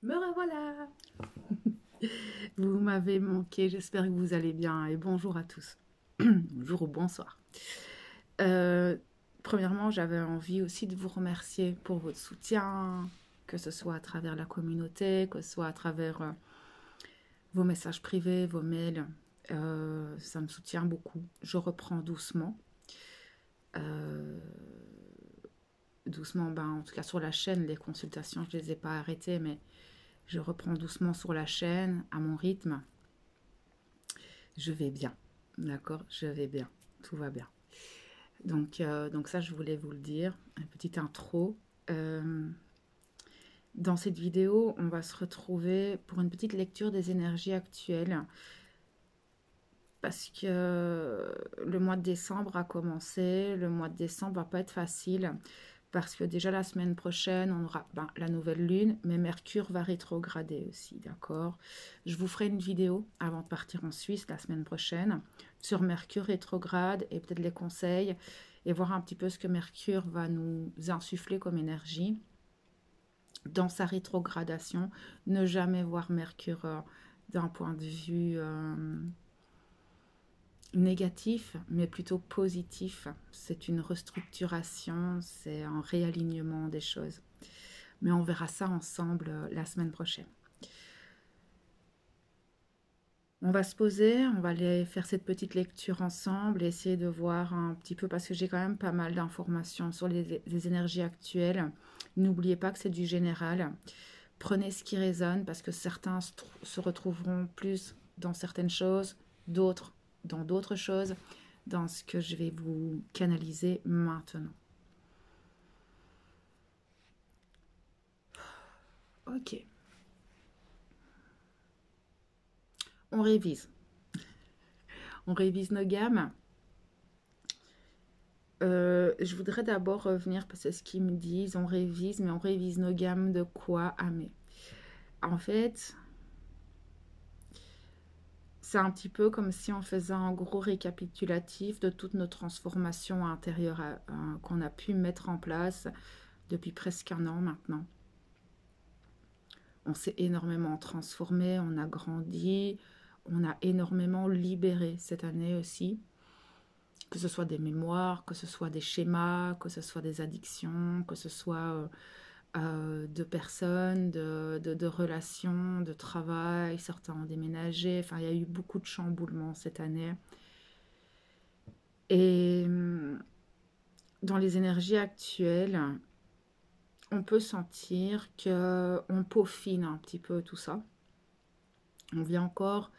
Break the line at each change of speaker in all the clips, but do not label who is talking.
Me revoilà! Vous m'avez manqué, j'espère que vous allez bien et bonjour à tous. Bonjour ou bonsoir. Euh, Premièrement, j'avais envie aussi de vous remercier pour votre soutien, que ce soit à travers la communauté, que ce soit à travers vos messages privés, vos mails. Ça me soutient beaucoup. Je reprends doucement. Euh, Doucement, ben, en tout cas sur la chaîne, les consultations, je ne les ai pas arrêtées, mais je reprends doucement sur la chaîne, à mon rythme. Je vais bien, d'accord? Je vais bien, tout va bien. Donc ça, je voulais vous le dire, une petite intro. Euh, dans cette vidéo, on va se retrouver pour une petite lecture des énergies actuelles parce que le mois de décembre a commencé. Le mois de décembre va pas être facile parce que déjà la semaine prochaine, on aura la nouvelle lune, mais Mercure va rétrograder aussi, d'accord? Je vous ferai une vidéo avant de partir en Suisse la semaine prochaine sur Mercure rétrograde et peut-être les conseils et voir un petit peu ce que Mercure va nous insuffler comme énergie dans sa rétrogradation. Ne jamais voir Mercure d'un point de vue négatif, mais plutôt positif. C'est une restructuration, c'est un réalignement des choses. Mais on verra ça ensemble la semaine prochaine. On va se poser, on va aller faire cette petite lecture ensemble et essayer de voir un petit peu, parce que j'ai quand même pas mal d'informations sur les énergies actuelles. N'oubliez pas que c'est du général. Prenez ce qui résonne, parce que certains se retrouveront plus dans certaines choses, d'autres dans d'autres choses, dans ce que je vais vous canaliser maintenant. Ok, on révise. On révise nos gammes. Je voudrais d'abord revenir, parce que ce qu'ils me disent, on révise, mais on révise nos gammes de quoi à mais. En fait, c'est un petit peu comme si on faisait un gros récapitulatif de toutes nos transformations intérieures qu'on a pu mettre en place depuis presque un an maintenant. On s'est énormément transformé, on a grandi, on a énormément libéré cette année aussi. Que ce soit des mémoires, que ce soit des schémas, que ce soit des addictions, que ce soit de personnes, de relations, de travail, certains ont déménagé. Enfin, il y a eu beaucoup de chamboulements cette année. Et dans les énergies actuelles, on peut sentir qu'on peaufine un petit peu tout ça. On vient encore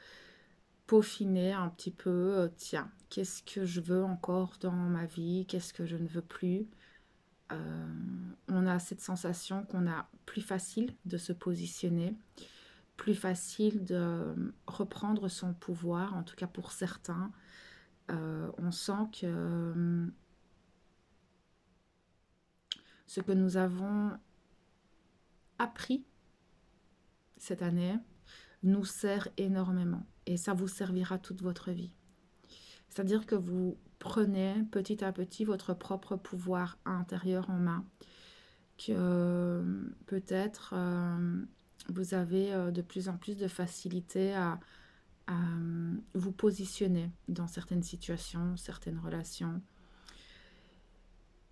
peaufiner un petit peu, tiens, qu'est-ce que je veux encore dans ma vie, qu'est-ce que je ne veux plus. On a cette sensation qu'on a plus facile de se positionner, plus facile de reprendre son pouvoir, en tout cas pour certains. On sent que ce que nous avons appris cette année nous sert énormément et ça vous servira toute votre vie. C'est-à-dire que vous prenez petit à petit votre propre pouvoir intérieur en main, que peut-être vous avez de plus en plus de facilité à vous positionner dans certaines situations, certaines relations.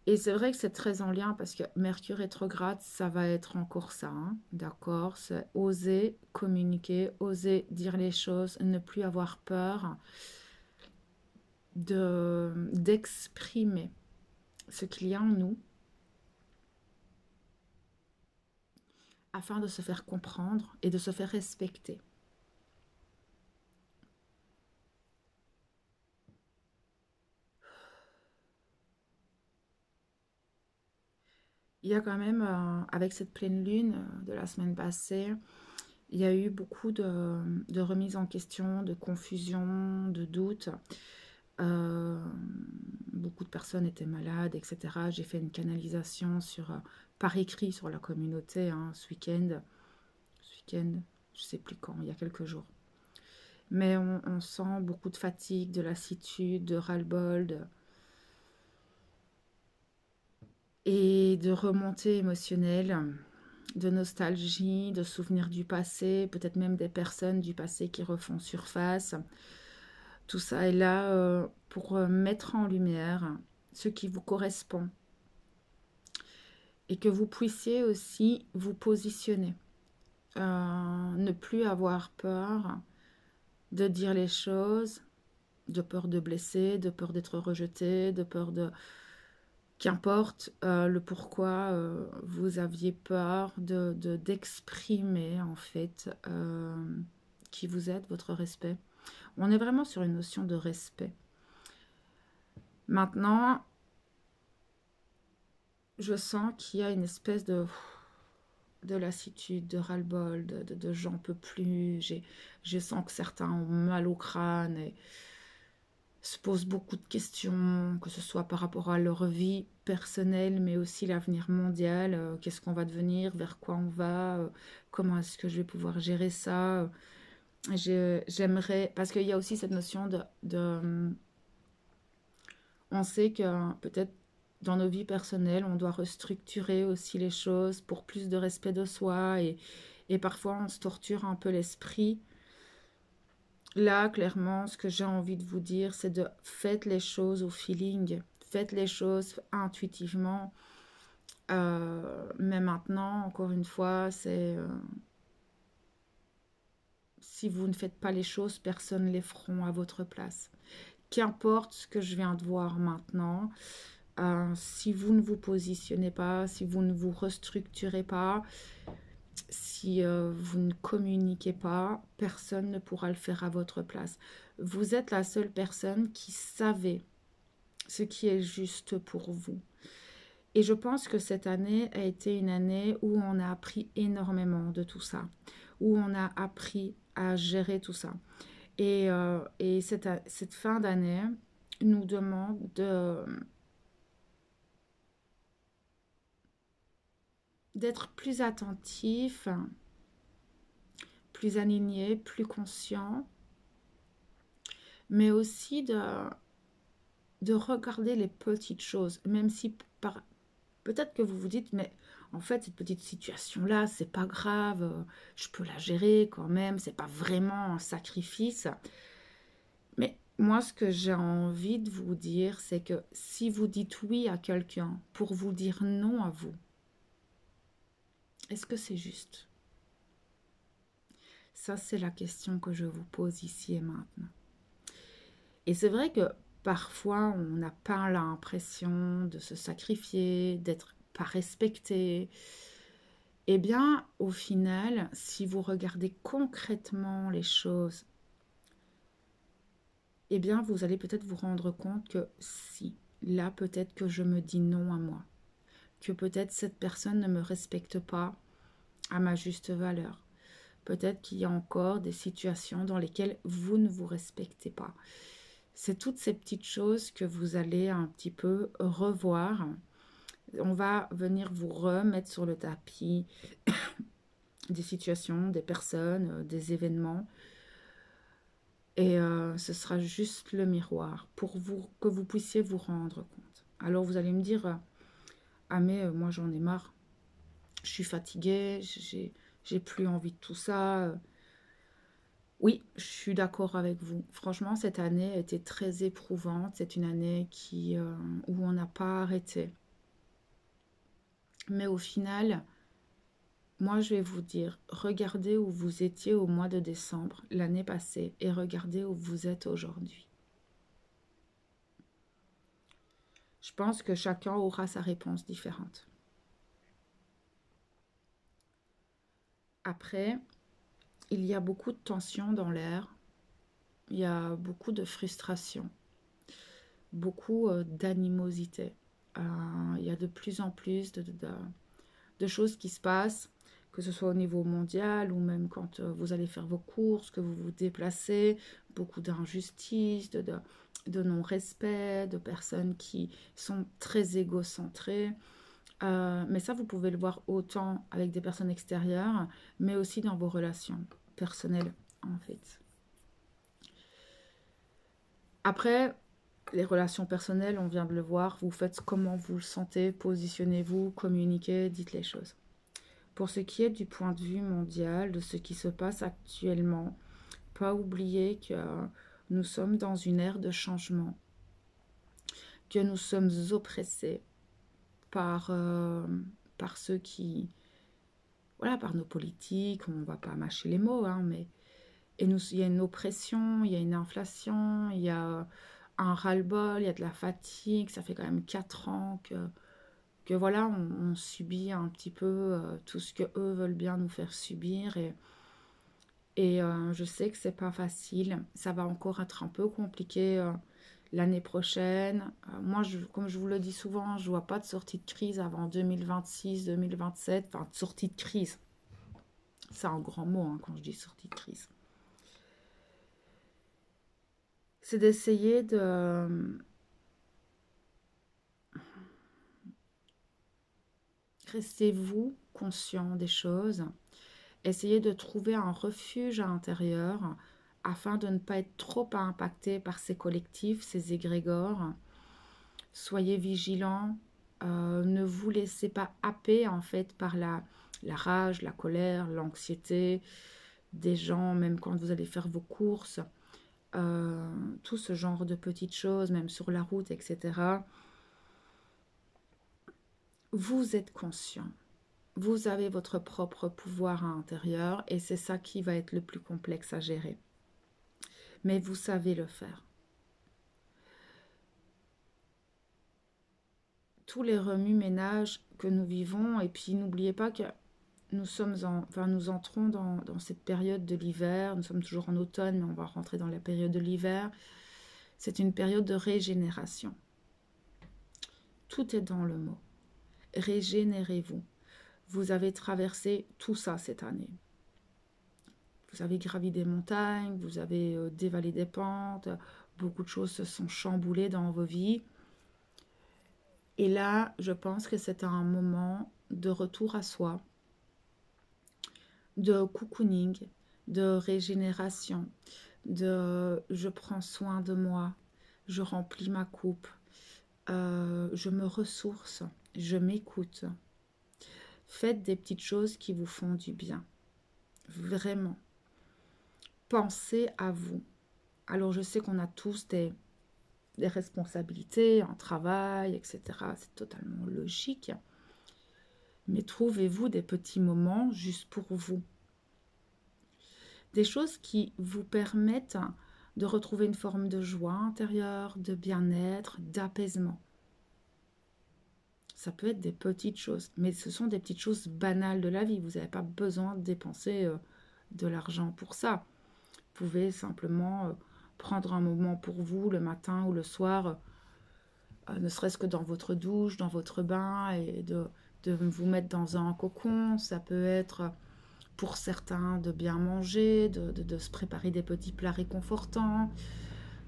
Et c'est vrai que c'est très en lien parce que Mercure rétrograde, ça va être encore ça, hein, d'accord? C'est oser communiquer, oser dire les choses, ne plus avoir peur d'exprimer ce qu'il y a en nous afin de se faire comprendre et de se faire respecter. Il y a quand même, avec cette pleine lune de la semaine passée, il y a eu beaucoup de remises en question, de confusion, de doutes. Euh, Beaucoup de personnes étaient malades, etc. J'ai fait une canalisation par écrit sur la communauté ce week-end. Je ne sais plus quand, il y a quelques jours. Mais on sent beaucoup de fatigue, de lassitude, de ras-le-bol et de remontée émotionnelle. de nostalgie, de souvenirs du passé, peut-être même des personnes du passé qui refont surface. Tout ça est là pour mettre en lumière ce qui vous correspond et que vous puissiez aussi vous positionner. Ne plus avoir peur de dire les choses, de peur de blesser, de peur d'être rejeté, de peur de... Qu'importe le pourquoi vous aviez peur d'exprimer en fait qui vous êtes, votre respect. On est vraiment sur une notion de respect. Maintenant, je sens qu'il y a une espèce de lassitude, de ras-le-bol, de j'en peux plus. Je sens que certains ont mal au crâne et se posent beaucoup de questions, que ce soit par rapport à leur vie personnelle, mais aussi l'avenir mondial. Qu'est-ce qu'on va devenir, vers quoi on va, comment est-ce que je vais pouvoir gérer ça. J'aimerais, parce qu'il y a aussi cette notion on sait que peut-être dans nos vies personnelles, on doit restructurer aussi les choses pour plus de respect de soi et parfois on se torture un peu l'esprit. Là, clairement, ce que j'ai envie de vous dire, c'est de faites les choses au feeling, faites les choses intuitivement. Mais maintenant, encore une fois, c'est si vous ne faites pas les choses, personne ne les feront à votre place. Qu'importe ce que je viens de voir maintenant, si vous ne vous positionnez pas, si vous ne vous restructurez pas, si vous ne communiquez pas, personne ne pourra le faire à votre place. Vous êtes la seule personne qui savait ce qui est juste pour vous. Et je pense que cette année a été une année où on a appris énormément de tout ça, où on a appris à gérer tout ça. Et cette fin d'année nous demande d'être plus attentif, plus aligné, plus conscient, mais aussi de regarder les petites choses, même si peut-être que vous vous dites, mais en fait, cette petite situation-là, c'est pas grave, je peux la gérer quand même, c'est pas vraiment un sacrifice. Mais moi, ce que j'ai envie de vous dire, c'est que si vous dites oui à quelqu'un pour vous dire non à vous, est-ce que c'est juste? Ça, c'est la question que je vous pose ici et maintenant. Et c'est vrai que parfois, on n'a pas l'impression de se sacrifier, d'être pas respecté. Eh bien, au final, si vous regardez concrètement les choses, eh bien, vous allez peut-être vous rendre compte que si, là, peut-être que je me dis non à moi, que peut-être cette personne ne me respecte pas à ma juste valeur. Peut-être qu'il y a encore des situations dans lesquelles vous ne vous respectez pas. C'est toutes ces petites choses que vous allez un petit peu revoir. On va venir vous remettre sur le tapis des situations, des personnes, des événements. Et ce sera juste le miroir pour vous, que vous puissiez vous rendre compte. Alors vous allez me dire, ah mais moi j'en ai marre, je suis fatiguée, j'ai plus envie de tout ça. Oui, je suis d'accord avec vous. Franchement, cette année a été très éprouvante. C'est une année où on n'a pas arrêté. Mais au final, moi, je vais vous dire, regardez où vous étiez au mois de décembre l'année passée et regardez où vous êtes aujourd'hui. Je pense que chacun aura sa réponse différente. Après, il y a beaucoup de tension dans l'air. Il y a beaucoup de frustration, beaucoup d'animosité. Il y a de plus en plus de choses qui se passent, que ce soit au niveau mondial ou même quand vous allez faire vos courses, que vous vous déplacez, beaucoup d'injustices, de non-respect, de personnes qui sont très égocentrées. Mais ça, vous pouvez le voir autant avec des personnes extérieures, mais aussi dans vos relations personnelles, en fait. Après, les relations personnelles, on vient de le voir, vous faites comment vous le sentez, positionnez-vous, communiquez, dites les choses. Pour ce qui est du point de vue mondial, de ce qui se passe actuellement, pas oublier que nous sommes dans une ère de changement, que nous sommes oppressés par ceux qui, voilà, par nos politiques, on ne va pas mâcher les mots, hein, mais il y a une oppression, il y a une inflation, il y a un ras-le-bol, il y a de la fatigue, ça fait quand même 4 ans que voilà, on subit un petit peu tout ce que eux veulent bien nous faire subir et je sais que c'est pas facile, ça va encore être un peu compliqué l'année prochaine. Moi, comme je vous le dis souvent, je vois pas de sortie de crise avant 2026, 2027, enfin de sortie de crise. C'est un grand mot hein, quand je dis sortie de crise. C'est d'essayer de rester vous conscient des choses. Essayez de trouver un refuge à l'intérieur afin de ne pas être trop impacté par ces collectifs, ces égrégores. Soyez vigilants, ne vous laissez pas happer en fait par la rage, la colère, l'anxiété des gens, même quand vous allez faire vos courses, tout ce genre de petites choses, même sur la route, etc. Vous êtes conscient. Vous avez votre propre pouvoir à l'intérieur et c'est ça qui va être le plus complexe à gérer. Mais vous savez le faire. Tous les remue-ménages que nous vivons, et puis n'oubliez pas que nous entrons dans cette période de l'hiver, nous sommes toujours en automne, mais on va rentrer dans la période de l'hiver. C'est une période de régénération. Tout est dans le mot. Régénérez-vous. Vous avez traversé tout ça cette année. Vous avez gravi des montagnes, vous avez dévalé des pentes, beaucoup de choses se sont chamboulées dans vos vies. Et là, je pense que c'est un moment de retour à soi, de cocooning, de régénération, de je prends soin de moi, je remplis ma coupe, je me ressource, je m'écoute. Faites des petites choses qui vous font du bien. Vraiment. Pensez à vous. Alors je sais qu'on a tous des responsabilités, un travail, etc. C'est totalement logique. Mais trouvez-vous des petits moments juste pour vous. Des choses qui vous permettent de retrouver une forme de joie intérieure, de bien-être, d'apaisement. Ça peut être des petites choses, mais ce sont des petites choses banales de la vie. Vous n'avez pas besoin de dépenser de l'argent pour ça. Vous pouvez simplement prendre un moment pour vous le matin ou le soir, ne serait-ce que dans votre douche, dans votre bain, et de vous mettre dans un cocon. Ça peut être pour certains de bien manger, de se préparer des petits plats réconfortants.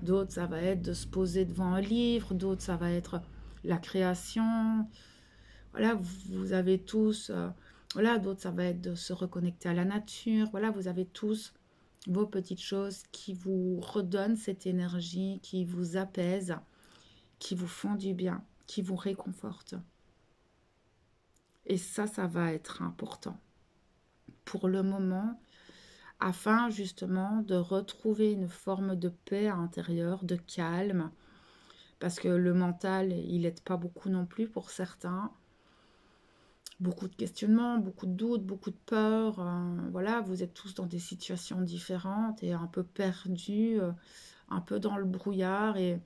D'autres, ça va être de se poser devant un livre. D'autres, ça va être la création. Voilà, vous avez tous... voilà, d'autres, ça va être de se reconnecter à la nature. Voilà, vous avez tous vos petites choses qui vous redonnent cette énergie, qui vous apaisent, qui vous font du bien, qui vous réconfortent. Et ça va être important pour le moment, afin justement de retrouver une forme de paix à l'intérieur, de calme, parce que le mental, il n'aide pas beaucoup non plus pour certains. Beaucoup de questionnements, beaucoup de doutes, beaucoup de peurs. Voilà, vous êtes tous dans des situations différentes et un peu perdus, un peu dans le brouillard. Et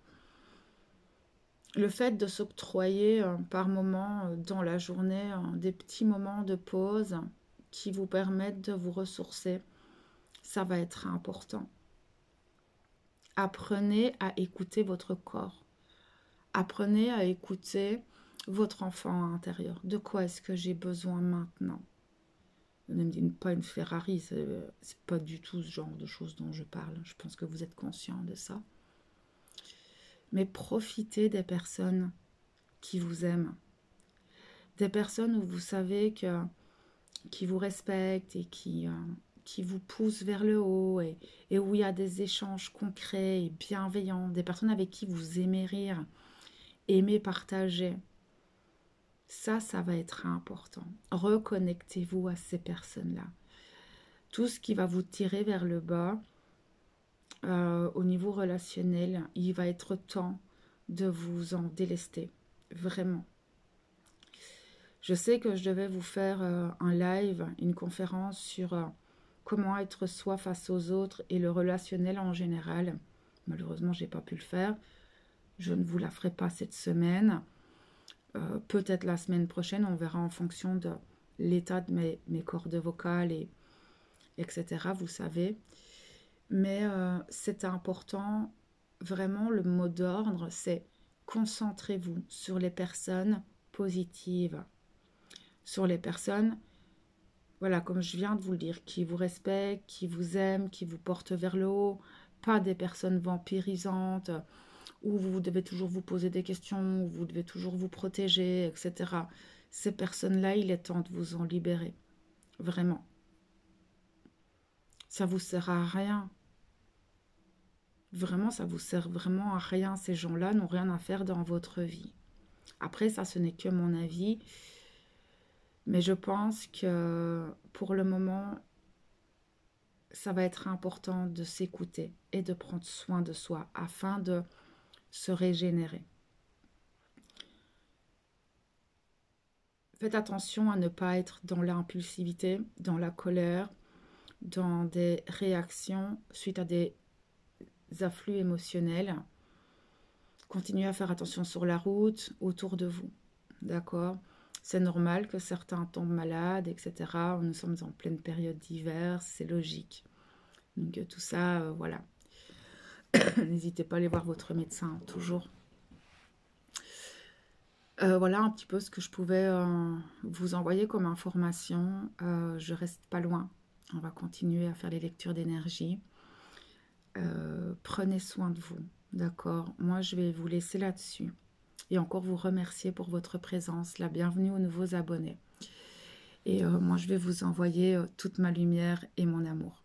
le fait de s'octroyer par moment dans la journée des petits moments de pause qui vous permettent de vous ressourcer, ça va être important. Apprenez à écouter votre corps. Apprenez à écouter votre enfant intérieur. De quoi est-ce que j'ai besoin maintenant? Ne me dites pas une Ferrari, c'est pas du tout ce genre de choses dont je parle. Je pense que vous êtes conscient de ça. Mais profitez des personnes qui vous aiment. Des personnes où vous savez qui vous respectent et qui vous poussent vers le haut et où il y a des échanges concrets et bienveillants. Des personnes avec qui vous aimez rire, aimez partager. Ça va être important. Reconnectez-vous à ces personnes-là. Tout ce qui va vous tirer vers le bas, au niveau relationnel, il va être temps de vous en délester. Vraiment. Je sais que je devais vous faire un live, une conférence sur comment être soi face aux autres et le relationnel en général. Malheureusement, je n'ai pas pu le faire. Je ne vous la ferai pas cette semaine. Peut-être la semaine prochaine, on verra en fonction de l'état de mes cordes vocales, etc. Vous savez. Mais c'est important, vraiment, le mot d'ordre, c'est concentrez-vous sur les personnes positives. Sur les personnes, voilà, comme je viens de vous le dire, qui vous respectent, qui vous aiment, qui vous portent vers le haut, pas des personnes vampirisantes, où vous devez toujours vous poser des questions, où vous devez toujours vous protéger, etc. Ces personnes-là, il est temps de vous en libérer. Vraiment. Ça vous sert à rien. Vraiment, ça vous sert vraiment à rien. Ces gens-là n'ont rien à faire dans votre vie. Après, ça, ce n'est que mon avis. Mais je pense que pour le moment, ça va être important de s'écouter et de prendre soin de soi afin de se régénérer. Faites attention à ne pas être dans l'impulsivité, dans la colère, dans des réactions suite à des afflux émotionnels. Continuez à faire attention sur la route, autour de vous. D'accord? C'est normal que certains tombent malades, etc. Nous sommes en pleine période d'hiver, c'est logique. Donc tout ça, voilà. N'hésitez pas à aller voir votre médecin, toujours. Voilà un petit peu ce que je pouvais vous envoyer comme information. Je reste pas loin. On va continuer à faire les lectures d'énergie. Prenez soin de vous, d'accord? Moi, je vais vous laisser là-dessus. Et encore vous remercier pour votre présence. La bienvenue aux nouveaux abonnés. Et moi, je vais vous envoyer toute ma lumière et mon amour.